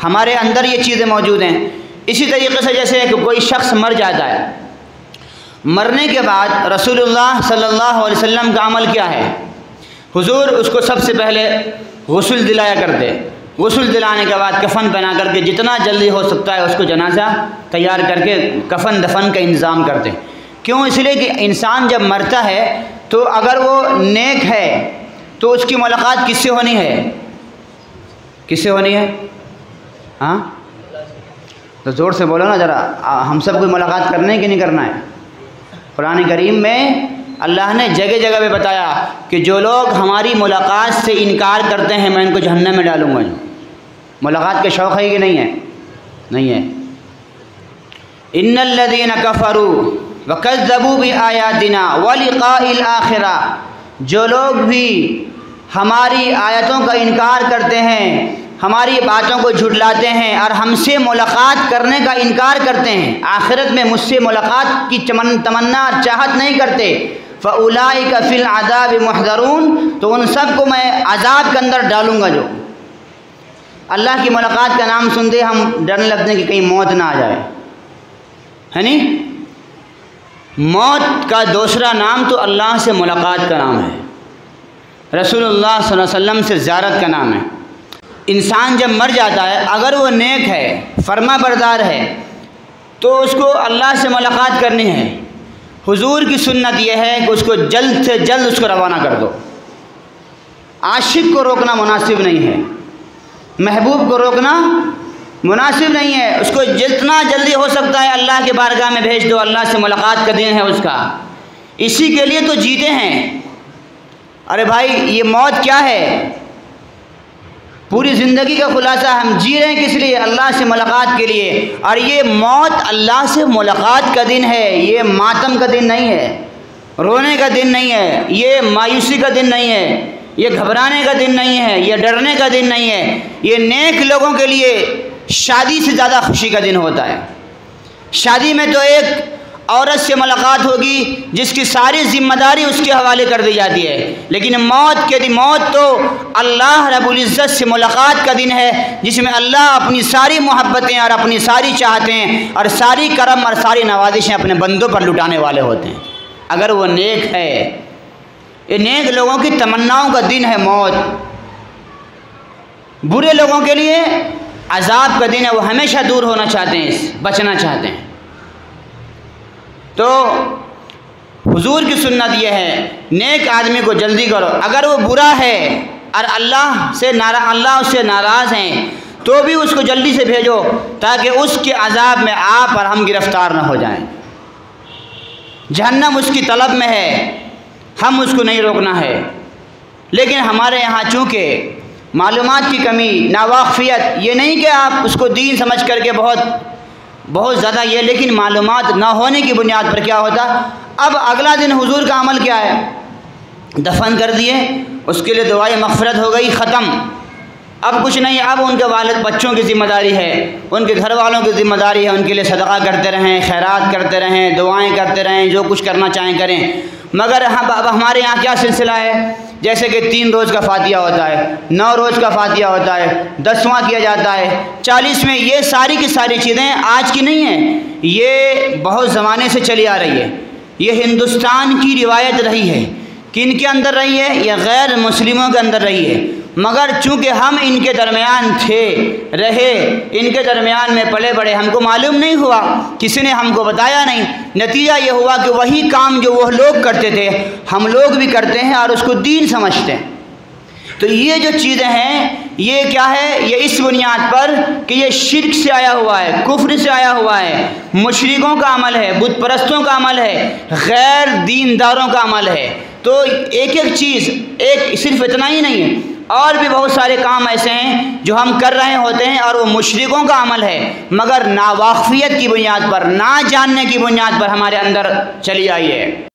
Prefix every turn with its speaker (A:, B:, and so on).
A: ہمارے اندر یہ چیزیں موجود ہیں۔ اسی طریقے سے جیسے کہ کوئی شخص مر جاتا ہے، مرنے کے بعد رسول اللہ صلی اللہ علیہ وسلم کا عمل کیا ہے؟ حضور اس کو سب سے پہلے غسل دلایا کرتے، غسل دلانے کے بعد کفن پہنا کر کے جتنا جلدی ہو سکتا ہے اس کو جنازہ تیار کر کے کفن دفن کا انتظام کرتے۔ کیوں؟ اس لیے کہ انسان جب مرتا ہے تو اگر وہ نیک ہے تو اس کی ملاقات کس سے ہونی ہے؟ کس سے ہونی ہے؟ ہاں تو زور سے بولو نا ذرا، ہم سب کو ملاقات کرنا ہے کہ نہیں کرنا ہے؟ قرآن کریم میں اللہ نے جگہ جگہ پہ بتایا کہ جو لوگ ہماری ملاقات سے انکار کرتے ہیں میں ان کو جہنم میں ڈالوں گا۔ ملاقات کے شوق ہے کہ نہیں ہے؟ نہیں ہے۔ ان الذین کفروا وکذبوا بآیاتنا ولقاء الآخرہ، جو لوگ بھی ہماری آیتوں کا انکار کرتے ہیں، ہماری باتوں کو جھٹلاتے ہیں اور ہم سے ملاقات کرنے کا انکار کرتے ہیں، آخرت میں مجھ سے ملاقات کی تمنا اور چاہت نہیں کرتے، فَأُولَٰئِكَ فِي الْعَذَابِ مُحْضَرُونَ، تو ان سب کو میں عذاب کے اندر ڈالوں گا۔ جو اللہ کی ملاقات کا نام سنتے ہم ڈرنے لگتے ہیں کہ کہیں موت نہ آ جائے، ہے نہیں؟ موت کا دوسرا نام تو اللہ سے ملاقات کا نام ہے، رسول اللہ صلی اللہ علیہ وسلم سے زیارت کا نام ہے۔ انسان جب مر جاتا ہے اگر وہ نیک ہے، فرما بردار ہے، تو اس کو اللہ سے ملاقات کرنی ہے۔ حضور کی سنت یہ ہے کہ اس کو جلد سے جلد اس کو روانہ کر دو۔ عاشق کو روکنا مناسب نہیں ہے، محبوب کو روکنا مناسب نہیں ہے، اس کو جتنا جلدی ہو سکتا ہے اللہ کے بارگاہ میں بھیج دو، اللہ سے ملاقات کا دن ہے اس کا، اسی کے لیے تو جیتے ہیں۔ ارے بھائی یہ موت کیا ہے؟ پوری زندگی کا خلاصہ ہم جی رہے ہیں کس لیے؟ اللہ سے ملاقات کے لیے، اور یہ موت اللہ سے ملاقات کا دن ہے، یہ ماتم کا دن نہیں ہے، رونے کا دن نہیں ہے، یہ مایوسی کا دن نہیں ہے، یہ گھبرانے کا دن نہیں ہے، یہ ڈرنے کا دن نہیں ہے۔ یہ نیک لوگوں کے لیے شادی سے زیادہ خوشی کا دن ہوتا ہے۔ شادی میں تو ایک عورت سے ملاقات ہوگی جس کی ساری ذمہ داری اس کے حوالے کر دی جاتی ہے، لیکن موت تو اللہ رب العزت سے ملاقات کا دن ہے، جس میں اللہ اپنی ساری محبتیں اور اپنی ساری چاہتیں اور ساری کرم اور ساری نوازشیں اپنے بندوں پر لٹانے والے ہوتے ہیں۔ اگر وہ نیک ہے، یہ نیک لوگوں کی تمناؤں کا دن ہے موت۔ برے لوگوں کے لیے عذاب کا دن ہے، وہ ہمیشہ دور ہونا چاہتے ہیں، بچنا چاہتے ہیں۔ تو حضور کی سنت یہ ہے نیک آدمی کو جلدی کرو، اگر وہ برا ہے اور اللہ اس سے ناراض ہیں تو بھی اس کو جلدی سے بھیجو تاکہ اس کے عذاب میں آپ اور ہم گرفتار نہ ہو جائیں۔ جہنم اس کی طلب میں ہے، ہم اس کو نہیں روکنا ہے، لیکن ہمارے یہاں چونکہ معلومات کی کمی، ناواقفیت، یہ نہیں کہ آپ اس کو دین سمجھ کر کے بہت زیادہ یہ، لیکن معلومات نہ ہونے کی بنیاد پر کیا ہوتا، اب اگلا دن حضور کا عمل کیا ہے؟ دفن کر دیے، اس کے لیے دعائیں مغفرت ہو گئی، ختم۔ اب کچھ نہیں، اب ان کے والد بچوں کی ذمہ داری ہے، ان کے گھر والوں کی ذمہ داری ہے، ان کے لیے صدقہ کرتے رہیں، خیرات کرتے رہیں، دعائیں کرتے رہیں، جو کچھ کرنا چاہیں کریں۔ مگر ہمارے یہاں کیا سلسلہ ہے؟ جیسے کہ 3 روز کا فاتحہ ہوتا ہے، 9 روز کا فاتحہ ہوتا ہے، 10واں کیا جاتا ہے، 40ویں، یہ ساری کی ساری چیزیں آج کی نہیں ہیں، یہ بہت زمانے سے چلی آ رہی ہے۔ یہ ہندوستان کی روایت رہی ہے۔ کن کے اندر رہی ہے؟ یہ غیر مسلموں کے اندر رہی ہے، مگر چونکہ ہم ان کے درمیان رہے، ان کے درمیان میں پلے بڑے، ہم کو معلوم نہیں ہوا، کسی نے ہم کو بتایا نہیں، نتیجہ یہ ہوا کہ وہی کام جو وہ لوگ کرتے تھے ہم لوگ بھی کرتے ہیں اور اس کو دین سمجھتے ہیں۔ تو یہ جو چیزیں ہیں یہ کیا ہے؟ یہ اس بنیاد پر کہ یہ شرک سے آیا ہوا ہے، کفر سے آیا ہوا ہے، مشرکوں کا عمل ہے، بت پرستوں کا عمل ہے، غیر دینداروں کا عمل ہے۔ تو ایک چیز، صرف اتنا ہی نہیں ہے، اور بھی بہت سارے کام ایسے ہیں جو ہم کر رہے ہوتے ہیں اور وہ مشرکوں کا عمل ہے، مگر ناواقفیت کی بنیاد پر، نہ جاننے کی بنیاد پر ہمارے اندر چلی آئی ہے۔